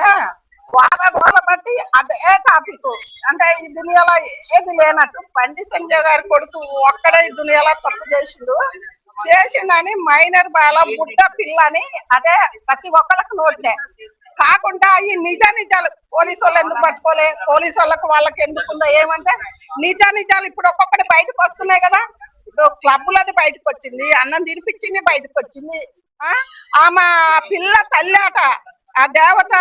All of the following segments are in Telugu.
ఆ, వారం రోజుల బట్టి అదే టాపిక్. అంటే ఈ దునియాలో ఏది లేనట్టు బండి సంజయ్ గారి కొడుకు ఒక్కడే ఈ దునియాలో తప్పు చేసిండని మైనర్ బాల బుడ్డ పిల్లని అదే ప్రతి ఒక్కరికి నోట్లే కాకుండా ఈ నిజాలు పోలీసు వాళ్ళు ఎందుకు పట్టుకోలే, పోలీసు వాళ్ళకు వాళ్ళకి ఎందుకుందో ఏమంటే నిజాలు ఇప్పుడు ఒక్కొక్కటి బయటకు వస్తున్నాయి కదా. ఇప్పుడు క్లబ్బులది బయటకు వచ్చింది, అన్నం తినిపించింది బయటకు వచ్చింది. ఆ ఆమె పిల్ల తల్లి అట, ఆ దేవత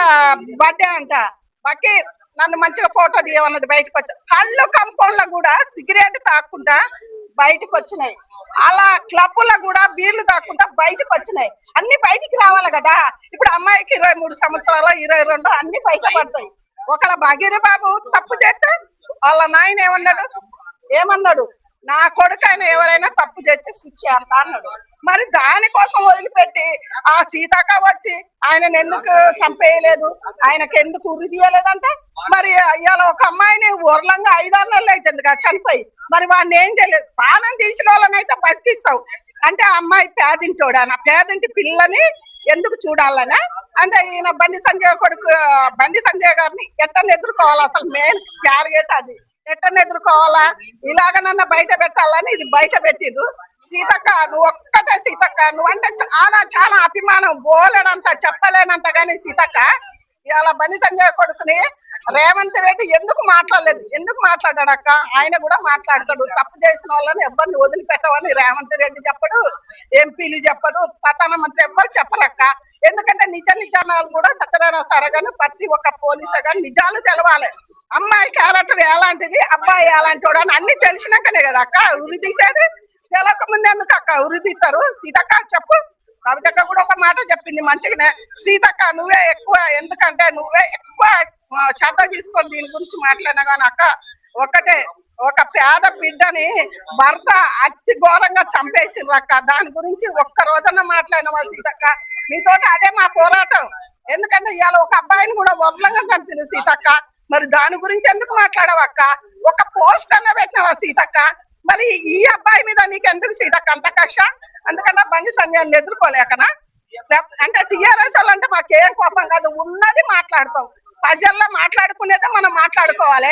బర్త్డే అంట, బకీర్ నన్ను మంచిగా ఫోటో తీయమన్నది బయటకు వచ్చి కళ్ళు కంపౌండ్లో కూడా సిగరెట్ తాకుండా బయటకు వచ్చినాయి. అలా క్లబ్బులో కూడా బీర్లు తాకుండా బయటకు వచ్చినాయి. అన్ని బయటికి రావాలి కదా. ఇప్పుడు అమ్మాయికి 23 సంవత్సరాలు 22 అన్ని బయటపడతాయి. ఒకళ్ళ భగీర బాబు తప్పు చేస్తే వాళ్ళ నాయన ఏమన్నాడు, నా కొడుకైనా ఎవరైనా తప్పు చేస్తే శిక్ష అంట అన్నాడు. మరి దానికోసం వదిలిపెట్టి ఆ సీతక్క వచ్చి ఆయనను ఎందుకు చంపేయలేదు, ఆయనకు ఎందుకు ఉరి తీయలేదంటే మరి ఇవాళ ఒక అమ్మాయిని ఊర్లంగా 5-6 నెలలు అవుతుంది కదా చనిపోయి, మరి వాడిని ఏం చేయలేదు. ప్రాణం తీసిన వాళ్ళనైతే బతికిస్తావు అంటే ఆ అమ్మాయి పేదింటోడా, నా పేదింటి పిల్లని ఎందుకు చూడాలనా? అంటే ఈయన బండి సంజయ్ గారిని ఎట్టని ఎదుర్కోవాలి, అసలు మెయిన్ టార్గెట్ అది. ఎట్టని ఎదుర్కోవాలా, ఇలాగనన్నా బయట పెట్టాలని ఇది బయట పెట్టిండ్రు. సీతక్క నువ్వు ఒక్కటే సీతక్క, నువ్వంటే చాలా చాలా అభిమానం, బోలెడంత చెప్పలేనంత. కానీ సీతక్క ఇవాళ బండి సంజయ్ కొడుకుని రేవంత్ రెడ్డి ఎందుకు మాట్లాడాడు అక్క? ఆయన కూడా మాట్లాడతాడు. తప్పు చేసిన వాళ్ళని ఎవరిని వదిలిపెట్టవని రేవంత్ రెడ్డి చెప్పడు, ఎంపీలు చెప్పరు, ప్రధానమంత్రి ఎవ్వరు చెప్పరక్క. ఎందుకంటే నిజాలు కూడా సత్యనారాయణ సార్ గాని ప్రతి ఒక్క పోలీసు గాని నిజాలు తెలవాలి. అమ్మాయి క్యారెక్టర్ ఎలాంటిది, అబ్బాయి ఎలాంటి వాడు అని అన్ని తెలిసినాకనే కదా అక్క ఉరి తీసేది. తెలక ముందు ఎందుకు అక్క ఉరి తీస్తారు? సీతక్క చెప్పు. కవితక్క కూడా ఒక మాట చెప్పింది మంచిగానే, సీతక్క నువ్వే ఎక్కువ, ఎందుకంటే నువ్వే ఎక్కువ శ్రద్ధ తీసుకొని దీని గురించి మాట్లాడినా కానీ అక్క ఒకటే, ఒక పేద బిడ్డని భర్త అతి ఘోరంగా చంపేసిండ్రు అక్క. దాని గురించి ఒక్క రోజన్నా మాట్లాడినవా సీతక్క? నీతోటి అదే మా పోరాటం. ఎందుకంటే ఇవాళ ఒక అబ్బాయిని కూడా వర్లంగా చంపిండు సీతక్క. మరి దాని గురించి ఎందుకు మాట్లాడవక్క? ఒక పోస్ట్ అన్న పెట్టినవా సీతక్క? మరి ఈ అబ్బాయి మీద నీకు ఎందుకు సీతక్క అంత కక్ష? అందుకన్నా బండి సంజయ్ ఎదుర్కోలేకనా? అంటే టీఆర్ఎస్ అంటే మాకేం కోపం కాదు, ఉన్నది మాట్లాడతాం. ప్రజల్లో మాట్లాడుకునేదే మనం మాట్లాడుకోవాలి.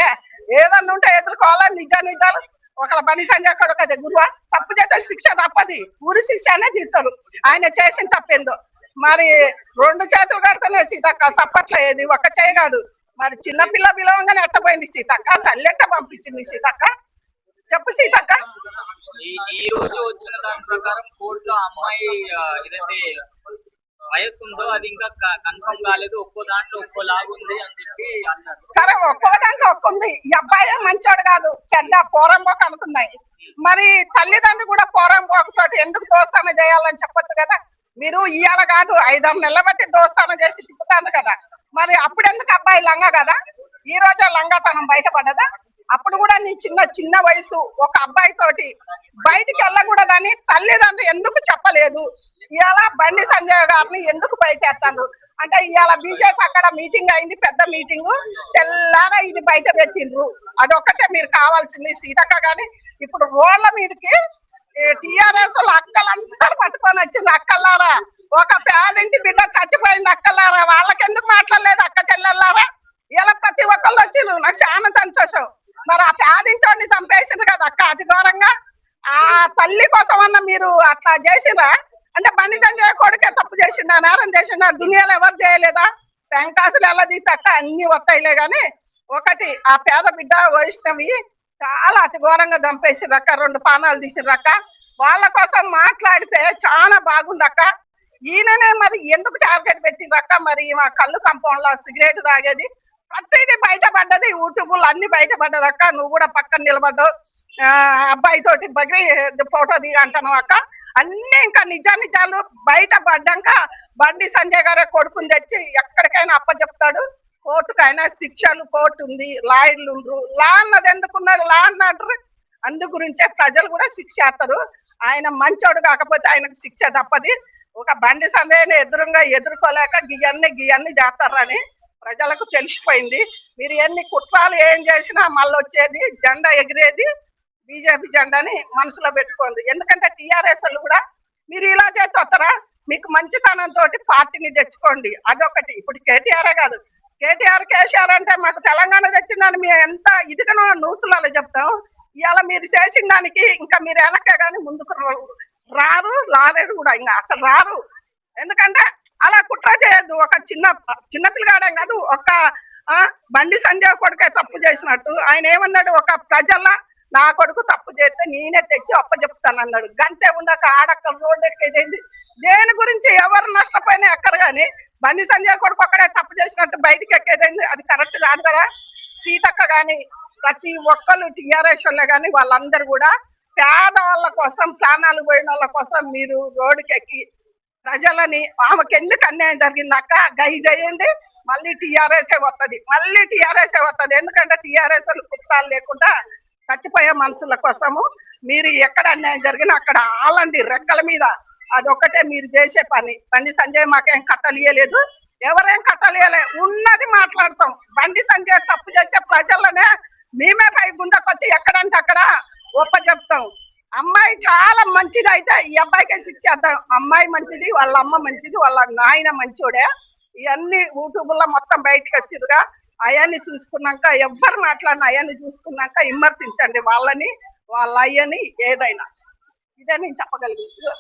ఏదన్నా ఉంటే ఎదుర్కోవాలా. నిజాలు ఒకళ్ళ బండి సంజయ్ కొడుకు అదే గురువా, తప్పు చేస్తే శిక్ష తప్పది, ఊరి శిక్ష అనే తీస్తారు. ఆయన చేసిన తప్పేందో మరి 2 చేతులు కడితేనే సీతక్క సప్పట్ల, ఏది ఒక్క చేయి కాదు. మరి చిన్నపిల్ల పిలవంగానే ఎట్టపోయింది సీతక్క, తల్లి ఎట్ట పంపించింది సీతక్క? చెప్పు సీతక్క. ఈ రోజు వచ్చిన దాని ప్రకారం కోర్టులో అమ్మాయి ఏదైతే వయసు ఉందో అది ఇంకా కన్ఫర్మ్ కాలేదు, ఒక్కో దాంట్లో ఒక్కోలాగుంది అని చెప్పి అన్నారు. సరే ఒక్కో దాంట్లో ఒక్కుంది. ఈ అబ్బాయి మంచోడు కాదు, చెడ్డ పోరంబోకు అనుకున్నాయి. మరి తల్లిదండ్రులు కూడా పోరంబోకుతోటి ఎందుకు దోస్తాన చేయాలని చెప్పొచ్చు కదా. మీరు ఇవాళ కాదు 5-6 నెలల బట్టి దోస్తాన చేసి తిప్పుతాను కదా. మరి అప్పుడెందుకు అబ్బాయి లంగా కదా, ఈ రోజే లంగాతనం బయటపడ్డదా? అప్పుడు కూడా నీ చిన్న వయసు ఒక అబ్బాయి తోటి బయటికి వెళ్ళకూడదని తల్లిదండ్రులు ఎందుకు చెప్పలేదు? ఇవాళ బండి సంజయ్ గారిని ఎందుకు బయటేస్తాను అంటే ఇవాళ బీజేపీ అక్కడ మీటింగ్ అయింది, పెద్ద మీటింగ్, తెల్లారా ఇది బయట పెట్టిండ్రు. అదొక్కటే మీరు కావాల్సింది సీతక్క. గాని ఇప్పుడు రోడ్ల మీదకి టిఆర్ఎస్ వాళ్ళు అక్కలందరూ పట్టుకొని వచ్చిండ్రు. అక్కలారా, ఒక పేదింటి బిడ్డ చచ్చిపోయింది అక్కలారా, వాళ్ళకెందుకు మాట్లాడలేదు అక్క చెల్లెల్లారా? ఇలా ప్రతి ఒక్కళ్ళు వచ్చిండ్రు, నాకు చాలా సంతోషం. మరి ఆ పేదింటోని చంపేసిండ్రు కదా అక్క అతి ఘోరంగా. ఆ తల్లి కోసం అన్న మీరు అట్లా చేసిండ్రా? అంటే బండి సంజయ్ కొడుకే తప్పు చేసిండా, నేరం చేసిండా? దునియాలో ఎవరు చేయలేదా? పెంకాసులు ఎలా తీసక్క అన్ని వస్తాయిలే. గాని ఒకటి ఆ పేద బిడ్డ వైష్ణవి చాలా అతి ఘోరంగా చంపేసిండ్రక్క, 2 పానాలు తీసిండ్రక్క. వాళ్ళ కోసం మాట్లాడితే చాలా బాగుందక్క. ఈయననే మరి ఎందుకు టార్గెట్ పెట్టిండ్రక్క? మరి మా కళ్ళు కంపౌండ్ లో సిగరెట్ తాగేది ప్రతిదీ బయటపడ్డది, యూట్యూబ్ అన్ని బయటపడ్డదక్క. నువ్వు కూడా పక్కన నిలబడ్డావు, అబ్బాయి తోటి బగ్రి ఫోటో దిగ అంటాను అక్క. అన్ని ఇంకా నిజాలు బయటపడ్డాక బండి సంజయ్ గారే కొడుకుని తెచ్చి ఎక్కడికైనా అప్పచెప్తాడు. కోర్టుకైనా శిక్షలు, కోర్టు ఉంది, లాయర్లు ఉండరు. లా అన్నది ఎందుకున్నది? లా అన్నట్టు అందు గురించే ప్రజలు కూడా శిక్ష చేస్తారు. ఆయన మంచోడు కాకపోతే ఆయనకు శిక్ష తప్పది. ఒక బండి సంజయ్ని ఎదుర్కోలేక గియన్ని చేస్తారని ప్రజలకు తెలిసిపోయింది. మీరు ఎన్ని కుట్రాలు ఏం చేసినా మళ్ళీ వచ్చేది జెండా ఎగిరేది బీజేపీ జెండాని మనసులో పెట్టుకోండి. ఎందుకంటే టీఆర్ఎస్ వాళ్ళు కూడా మీరు ఇలా చేసి వస్తారా? మీకు మంచితనంతో పార్టీని తెచ్చుకోండి. అదొకటి. ఇప్పుడు కేటీఆర్ కాదు, కేటీఆర్ కేసీఆర్ అంటే మాకు తెలంగాణ తెచ్చిందని మేము ఎంత ఇదిగానో న్యూస్లలో చెప్తాం. ఇవాళ మీరు చేసిన దానికి ఇంకా మీరు వెనక్కే కానీ ముందుకు రారు, లారేరు కూడా, ఇంకా అసలు రారు. ఎందుకంటే అలా కుట్ర చేయొద్దు. ఒక చిన్న పిల్లగాడే కాదు, ఒక బండి సంజయ్ కొడుకే తప్పు చేసినట్టు ఆయన ఏమన్నాడు, ఒక ప్రజల నా కొడుకు తప్పు చేస్తే నేనే తెచ్చి అప్పచెప్తానన్నాడు. గంటే ఉండక ఆడక్క రోడ్డు ఎక్కేది దేని గురించి ఎవరు నష్టపోయినా ఎక్కరు కానీ బండి సంజయ్ కొడుకు ఒక్కడే తప్పు చేసినట్టు బయటికి ఎక్కేదండి, అది కరెక్ట్ కాదు కదా. సీతక్క గాని ప్రతి ఒక్కళ్ళు టీఆర్ఎస్ వాళ్ళే కానీ వాళ్ళందరూ కూడా పేదవాళ్ళ కోసం, ప్రాణాలు పోయిన వాళ్ళ కోసం మీరు రోడ్డుకి ఎక్కి ప్రజలని ఆమెకు ఎందుకు అన్యాయం జరిగిందాక గై చేయండి. మళ్ళీ టీఆర్ఎస్ వస్తుంది. ఎందుకంటే టీఆర్ఎస్ కుట్రాలు లేకుండా చచ్చిపోయే మనుషుల కోసము మీరు ఎక్కడ అన్యాయం జరిగినా అక్కడ ఆలండి రెక్కల మీద. అదొక్కటే మీరు చేసే పని. బండి సంజయ్ మాకేం కట్టలియలేదు, ఎవరేం కట్టలియలే, ఉన్నది మాట్లాడతాం. బండి సంజయ్ తప్పు చేసే ప్రజలనే మేమే పై గుండకొచ్చి ఎక్కడంటే అక్కడ ఒప్ప చెప్తాం. అమ్మాయి చాలా మంచిది, అయితే ఈ అబ్బాయికి ఇచ్చేద్దాం. అమ్మాయి మంచిది, వాళ్ళ అమ్మ మంచిది, వాళ్ళ నాయన మంచోడే. ఇవన్నీ యూట్యూబ్లో మొత్తం బయటకు వచ్చిరుగా. అవన్నీ చూసుకున్నాక ఎవ్వరు మాట్లాడిన అవన్నీ చూసుకున్నాక విమర్శించండి వాళ్ళని, వాళ్ళ అయ్యని, ఏదైనా. ఇదే నేను చెప్పగలిగింది.